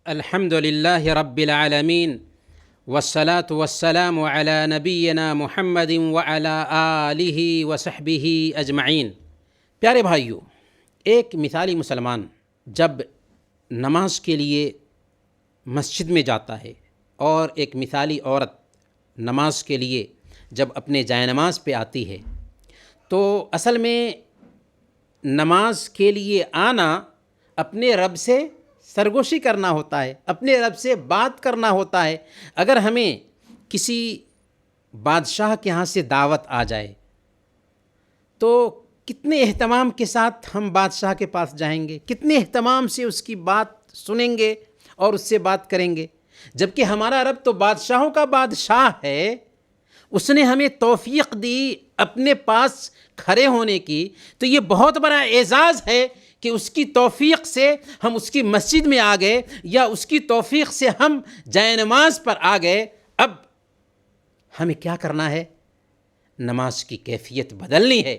الحمد لله رب العالمين والصلاة والسلام على نبينا محمد وعلى آله وصحبه اجمعین۔ پیارے بھائیو، ایک مثالی مسلمان جب نماز کے لیے مسجد میں جاتا ہے اور ایک مثالی عورت نماز کے لیے جب اپنے جائے نماز پہ آتی ہے تو اصل میں نماز کے لیے آنا اپنے رب سے سرگوشی کرنا ہوتا ہے، اپنے رب سے بات کرنا ہوتا ہے۔ اگر ہمیں کسی بادشاہ کے ہاں سے دعوت آ جائے تو کتنے اہتمام کے ساتھ ہم بادشاہ کے پاس جائیں گے، کتنے اہتمام سے اس کی بات سنیں گے اور اس سے بات کریں گے، جبکہ ہمارا رب تو بادشاہوں کا بادشاہ ہے۔ اس نے ہمیں توفیق دی اپنے پاس کھڑے ہونے کی، تو یہ بہت بڑا اعزاز ہے کہ اس کی توفیق سے ہم اس کی مسجد میں آ گئے، یا اس کی توفیق سے ہم جائے نماز پر آ گئے۔ اب ہمیں کیا کرنا ہے؟ نماز کی کیفیت بدلنی ہے۔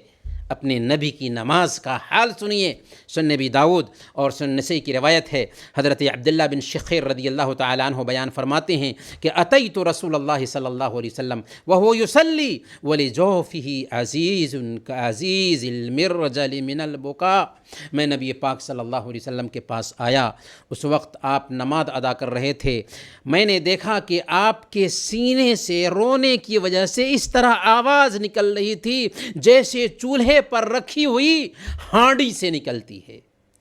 اپنے نبی کی نماز کا حال سنیے۔ سنن نبی داؤد اور سنن نسائی کی روایت ہے، حضرت عبداللہ بن شخیر رضی اللہ تعالیٰ عنہ بیان فرماتے ہیں کہ اتیت رسول اللہ صلی اللہ علیہ وسلم وهو یصلی ولجوفہ عزیز کعزیز المرجل من البکاء۔ میں نبی پاک صلی اللہ علیہ وسلم کے پاس آیا، اس وقت آپ نماز ادا کر رہے تھے۔ میں نے دیکھا کہ آپ کے سینے سے رونے کی وجہ سے اس طرح آواز نکل رہی تھی جیسے چولہے پر رکھی ہوئی ہانڈی سے نکلتی ہے۔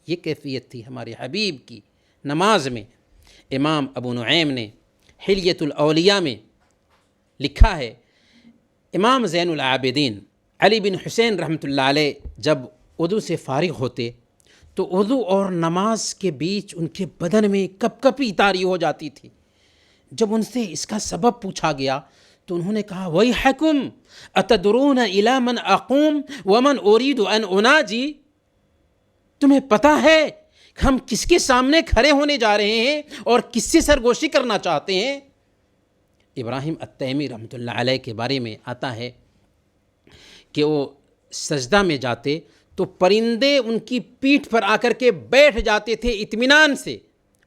یہ کیفیت تھی ہمارے حبیب کی نماز میں۔ امام ابو نعیم نے حلیۃ الاولیاء میں لکھا ہے، امام زین العابدین علی بن حسین رحمۃ اللہ علیہ جب وضو سے فارغ ہوتے تو وضو اور نماز کے بیچ ان کے بدن میں کپ کپی طاری ہو جاتی تھی۔ جب ان سے اس کا سبب پوچھا گیا تو انہوں نے کہا وَيْحَكُمْ أَتَدْرُونَ إِلَى مَنْ أَقُومُ وَمَنْ أُرِيدُ أَنْ أُنَاجِي۔ تمہیں پتہ ہے کہ ہم کس کے سامنے کھڑے ہونے جا رہے ہیں اور کس سے سرگوشی کرنا چاہتے ہیں؟ ابراہیم التیمی رحمۃ اللہ علیہ کے بارے میں آتا ہے کہ وہ سجدہ میں جاتے تو پرندے ان کی پیٹھ پر آ کر کے بیٹھ جاتے تھے اطمینان سے،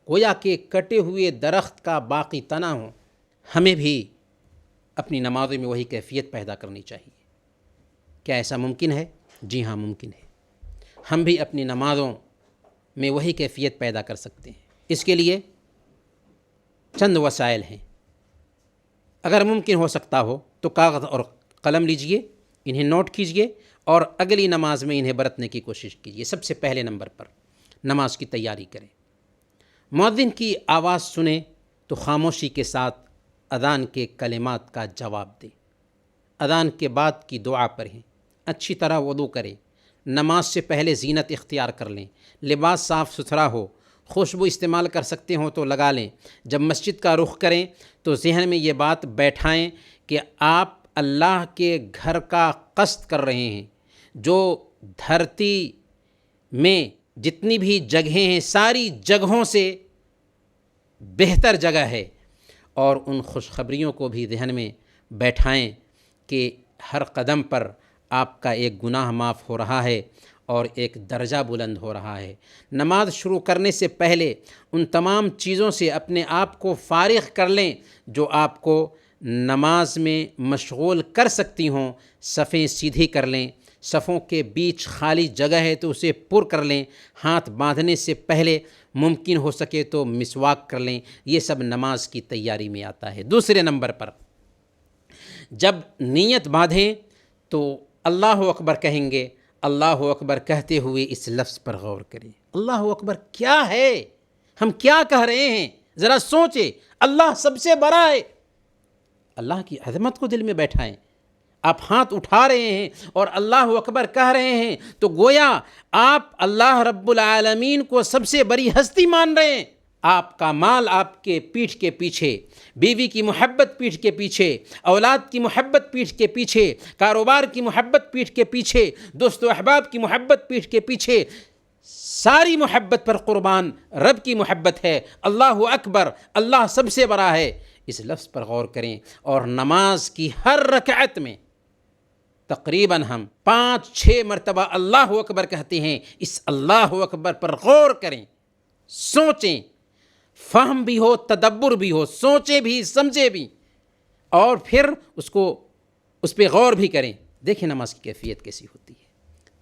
گویا کہ کٹے ہوئے درخت کا باقی تنا ہو۔ ہمیں بھی اپنی نمازوں میں وہی کیفیت پیدا کرنی چاہیے۔ کیا ایسا ممکن ہے؟ جی ہاں، ممکن ہے۔ ہم بھی اپنی نمازوں میں وہی کیفیت پیدا کر سکتے ہیں۔ اس کے لیے چند وسائل ہیں۔ اگر ممکن ہو سکتا ہو تو کاغذ اور قلم لیجئے، انہیں نوٹ کیجئے اور اگلی نماز میں انہیں برتنے کی کوشش کیجئے۔ سب سے پہلے نمبر پر نماز کی تیاری کریں۔ مؤذن کی آواز سنیں تو خاموشی کے ساتھ اذان کے کلمات کا جواب دیں۔ اذان کے بعد کی دعا پڑھیں، اچھی طرح وضو کریں، نماز سے پہلے زینت اختیار کر لیں، لباس صاف ستھرا ہو، خوشبو استعمال کر سکتے ہوں تو لگا لیں۔ جب مسجد کا رخ کریں تو ذہن میں یہ بات بیٹھائیں کہ آپ اللہ کے گھر کا قصد کر رہے ہیں۔ جو دھرتی میں جتنی بھی جگہیں ہیں ساری جگہوں سے بہتر جگہ ہے، اور ان خوشخبریوں کو بھی ذہن میں بیٹھائیں کہ ہر قدم پر آپ کا ایک گناہ معاف ہو رہا ہے اور ایک درجہ بلند ہو رہا ہے۔ نماز شروع کرنے سے پہلے ان تمام چیزوں سے اپنے آپ کو فارغ کر لیں جو آپ کو نماز میں مشغول کر سکتی ہوں۔ صفیں سیدھی کر لیں، صفوں کے بیچ خالی جگہ ہے تو اسے پر کر لیں، ہاتھ باندھنے سے پہلے ممکن ہو سکے تو مسواک کر لیں۔ یہ سب نماز کی تیاری میں آتا ہے۔ دوسرے نمبر پر جب نیت باندھیں تو اللہ اکبر کہیں گے۔ اللہ اکبر کہتے ہوئے اس لفظ پر غور کریں، اللہ اکبر کیا ہے؟ ہم کیا کہہ رہے ہیں؟ ذرا سوچیں۔ اللہ سب سے بڑا ہے۔ اللہ کی عظمت کو دل میں بیٹھائیں۔ آپ ہاتھ اٹھا رہے ہیں اور اللہ اکبر کہہ رہے ہیں تو گویا آپ اللہ رب العالمین کو سب سے بڑی ہستی مان رہے ہیں۔ آپ کا مال آپ کے پیٹھ کے پیچھے، بیوی کی محبت پیٹھ کے پیچھے، اولاد کی محبت پیٹھ کے پیچھے، کاروبار کی محبت پیٹھ کے پیچھے، دوست و احباب کی محبت پیٹھ کے پیچھے، ساری محبت پر قربان رب کی محبت ہے۔ اللہ اکبر، اللہ سب سے بڑا ہے۔ اس لفظ پر غور کریں اور نماز کی ہر رکعت میں تقریباً ہم 5-6 مرتبہ اللہ اکبر کہتے ہیں۔ اس اللہ اکبر پر غور کریں، سوچیں، فہم بھی ہو، تدبر بھی ہو، سوچے بھی سمجھے بھی، اور پھر اس پہ غور بھی کریں۔ دیکھیں نماز کی کیفیت کیسی ہوتی ہے۔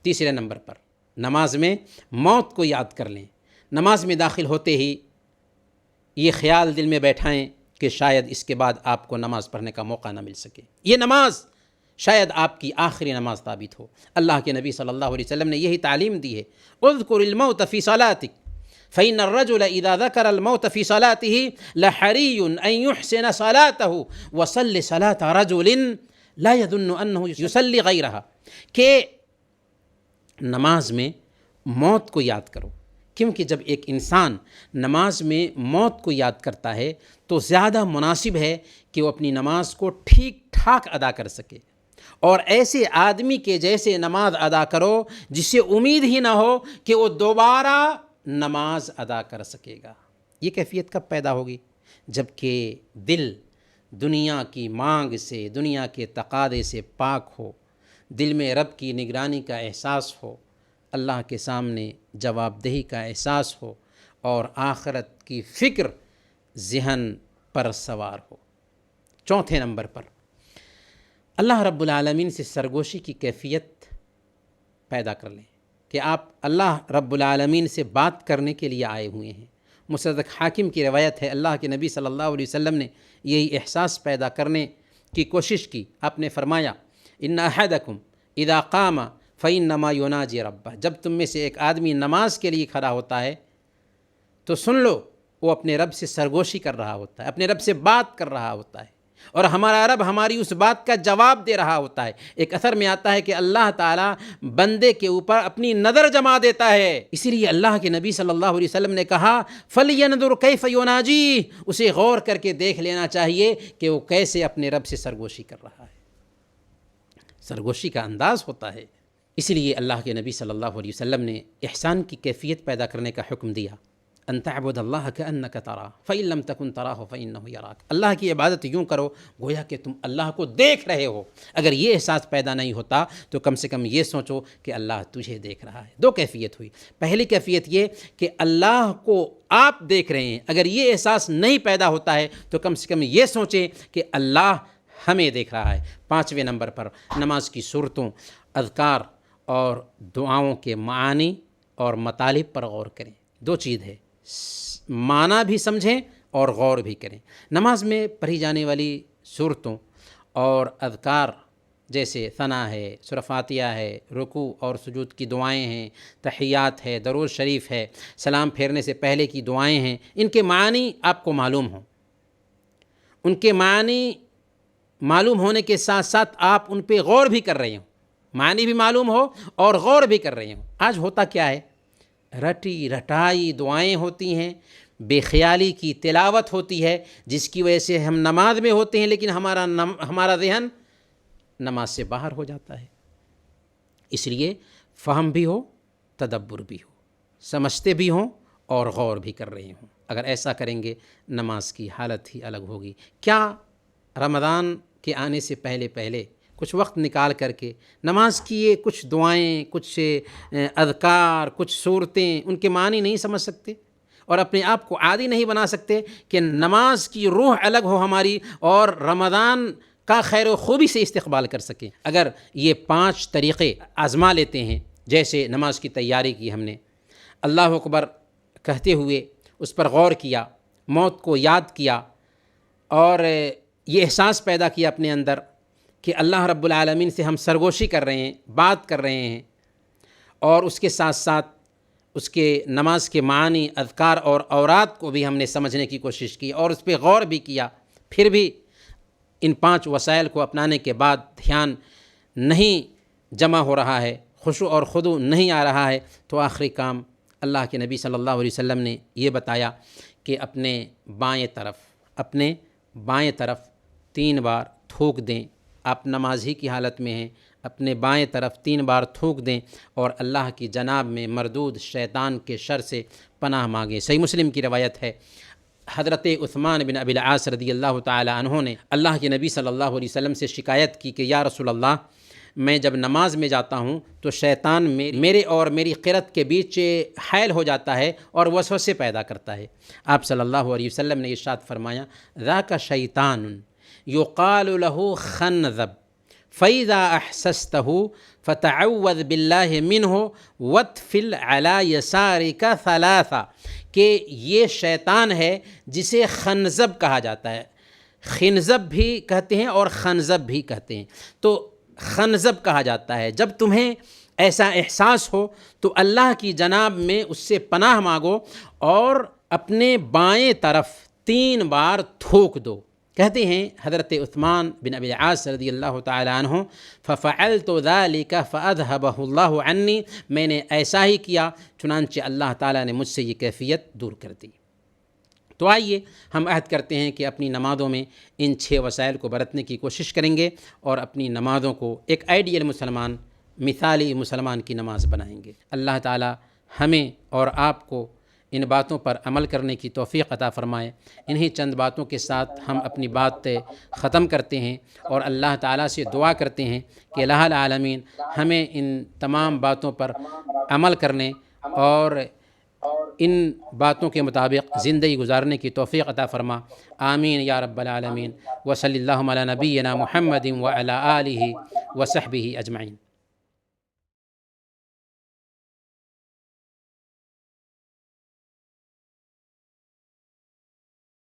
تیسرے نمبر پر نماز میں موت کو یاد کر لیں۔ نماز میں داخل ہوتے ہی یہ خیال دل میں بیٹھائیں کہ شاید اس کے بعد آپ کو نماز پڑھنے کا موقع نہ مل سکے، یہ نماز شاید آپ کی آخری نماز ثابت ہو۔ اللہ کے نبی صلی اللہ علیہ وسلم نے یہی تعلیم دی ہے، اذکر الموت فی صلاتک فإن الرجل اذا ذکر الموت فی صلاته لحری ان یحسن صلاته وصل صلاة رجل لا يظن انه یصلی غیرہا، کہ نماز میں موت کو یاد کرو، کیونکہ جب ایک انسان نماز میں موت کو یاد کرتا ہے تو زیادہ مناسب ہے کہ وہ اپنی نماز کو ٹھیک ٹھاک ادا کر سکے، اور ایسے آدمی کے جیسے نماز ادا کرو جسے امید ہی نہ ہو کہ وہ دوبارہ نماز ادا کر سکے گا۔ یہ کیفیت کب پیدا ہوگی؟ جب کہ دل دنیا کی مانگ سے، دنیا کے تقاضے سے پاک ہو، دل میں رب کی نگرانی کا احساس ہو، اللہ کے سامنے جواب دہی کا احساس ہو، اور آخرت کی فکر ذہن پر سوار ہو۔ چوتھے نمبر پر اللہ رب العالمین سے سرگوشی کی کیفیت پیدا کر لیں کہ آپ اللہ رب العالمین سے بات کرنے کے لیے آئے ہوئے ہیں۔ مستدرک حاکم کی روایت ہے، اللہ کے نبی صلی اللہ علیہ وسلم نے یہی احساس پیدا کرنے کی کوشش کی۔ آپ نے فرمایا، ان احدکم اذا قام فانما یناجی ربہ، جب تم میں سے ایک آدمی نماز کے لیے کھڑا ہوتا ہے تو سن لو وہ اپنے رب سے سرگوشی کر رہا ہوتا ہے، اپنے رب سے بات کر رہا ہوتا ہے، اور ہمارا رب ہماری اس بات کا جواب دے رہا ہوتا ہے۔ ایک اثر میں آتا ہے کہ اللہ تعالیٰ بندے کے اوپر اپنی نظر جما دیتا ہے، اسی لیے اللہ کے نبی صلی اللہ علیہ وسلم نے کہا فَلْيَنْظُرْ كَيْفَ يُنَاجِي، اسے غور کر کے دیکھ لینا چاہیے کہ وہ کیسے اپنے رب سے سرگوشی کر رہا ہے۔ سرگوشی کا انداز ہوتا ہے۔ اسی لیے اللہ کے نبی صلی اللہ علیہ وسلم نے احسان کی کیفیت پیدا کرنے کا حکم دیا، ان تعبد اللہ کأنک تراہ فإن لم تکن تراہ فإنہ یراک، اللہ کی عبادت یوں کرو گویا کہ تم اللہ کو دیکھ رہے ہو۔ اگر یہ احساس پیدا نہیں ہوتا تو کم سے کم یہ سوچو کہ اللہ تجھے دیکھ رہا ہے۔ دو کیفیت ہوئی، پہلی کیفیت یہ کہ اللہ کو آپ دیکھ رہے ہیں، اگر یہ احساس نہیں پیدا ہوتا ہے تو کم سے کم یہ سوچیں کہ اللہ ہمیں دیکھ رہا ہے۔ پانچویں نمبر پر نماز کی صورتوں، اذکار اور دعاؤں کے معانی اور مطالب پر غور کریں۔ دو چیز ہے، معنی بھی سمجھیں اور غور بھی کریں۔ نماز میں پڑھی جانے والی صورتوں اور اذکار جیسے ثنا ہے، سورہ فاتحہ ہے، رکوع اور سجود کی دعائیں ہیں، تحیات ہے، درود شریف ہے، سلام پھیرنے سے پہلے کی دعائیں ہیں، ان کے معنی آپ کو معلوم ہوں۔ ان کے معنی معلوم ہونے کے ساتھ ساتھ آپ ان پہ غور بھی کر رہے ہوں، معنی بھی معلوم ہو اور غور بھی کر رہے ہوں۔ آج ہوتا کیا ہے، رٹی رٹائی دعائیں ہوتی ہیں، بے خیالی کی تلاوت ہوتی ہے، جس کی وجہ سے ہم نماز میں ہوتے ہیں لیکن ہمارا ذہن نماز سے باہر ہو جاتا ہے۔ اس لیے فہم بھی ہو، تدبر بھی ہو، سمجھتے بھی ہوں اور غور بھی کر رہے ہوں۔ اگر ایسا کریں گے نماز کی حالت ہی الگ ہوگی۔ کیا رمضان کے آنے سے پہلے کچھ وقت نکال کر کے نماز کی یہ کچھ دعائیں، کچھ اذکار، کچھ صورتیں، ان کے معنی نہیں سمجھ سکتے اور اپنے آپ کو عادی نہیں بنا سکتے کہ نماز کی روح الگ ہو ہماری اور رمضان کا خیر و خوبی سے استقبال کر سکیں؟ اگر یہ 5 طریقے آزما لیتے ہیں، جیسے نماز کی تیاری کی ہم نے، اللہ اکبر کہتے ہوئے اس پر غور کیا، موت کو یاد کیا اور یہ احساس پیدا کیا اپنے اندر کہ اللہ رب العالمین سے ہم سرگوشی کر رہے ہیں، بات کر رہے ہیں، اور اس کے ساتھ ساتھ اس کے نماز کے معنی، اذکار اور اوراد کو بھی ہم نے سمجھنے کی کوشش کی اور اس پہ غور بھی کیا، پھر بھی ان 5 وسائل کو اپنانے کے بعد دھیان نہیں جمع ہو رہا ہے، خشوع اور خضوع نہیں آ رہا ہے، تو آخری کام اللہ کے نبی صلی اللہ علیہ وسلم نے یہ بتایا کہ اپنے بائیں طرف 3 بار تھوک دیں۔ آپ نماز ہی کی حالت میں ہیں، اپنے بائیں طرف 3 بار تھوک دیں اور اللہ کی جناب میں مردود شیطان کے شر سے پناہ مانگیں۔ صحیح مسلم کی روایت ہے، حضرت عثمان بن ابی العاص رضی اللہ تعالی عنہ نے اللہ کے نبی صلی اللہ علیہ وسلم سے شکایت کی کہ یا رسول اللہ، میں جب نماز میں جاتا ہوں تو شیطان میرے اور میری قرت کے بیچ حائل ہو جاتا ہے اور وسوسے پیدا کرتا ہے۔ آپ صلی اللہ علیہ وسلم نے ارشاد فرمایا ذاک شیطان یقال له خنذب فَإِذَا أَحْسَسْتَهُ فَتَعَوَّذْ بِاللَّهِ مِنْهُ وَاتْفِلْ عَلَى يَسَارِكَ ثَلَاثًا، کہ یہ شیطان ہے جسے خنزب کہا جاتا ہے، خنزب بھی کہتے ہیں اور خنزب بھی کہتے ہیں۔ تو خنزب کہا جاتا ہے، جب تمہیں ایسا احساس ہو تو اللہ کی جناب میں اس سے پناہ مانگو اور اپنے بائیں طرف 3 بار تھوک دو۔ کہتے ہیں حضرت عثمان بن ابی العاص رضی اللہ تعالی عنہ ففعلت ذلك فاذهبه الله عني، میں نے ایسا ہی کیا چنانچہ اللہ تعالیٰ نے مجھ سے یہ کیفیت دور کر دی۔ تو آئیے ہم عہد کرتے ہیں کہ اپنی نمازوں میں ان 6 وسائل کو برتنے کی کوشش کریں گے اور اپنی نمازوں کو ایک آئیڈیل مسلمان، مثالی مسلمان کی نماز بنائیں گے۔ اللہ تعالیٰ ہمیں اور آپ کو ان باتوں پر عمل کرنے کی توفیق عطا فرمائے۔ انہی چند باتوں کے ساتھ ہم اپنی بات ختم کرتے ہیں اور اللہ تعالیٰ سے دعا کرتے ہیں کہ الہ العالمین ہمیں ان تمام باتوں پر عمل کرنے اور ان باتوں کے مطابق زندگی گزارنے کی توفیق عطا فرما، آمین یا رب العالمین۔ وصلی اللہ علی نبینا محمد وعلی آلہ وصحبہ اجمعین۔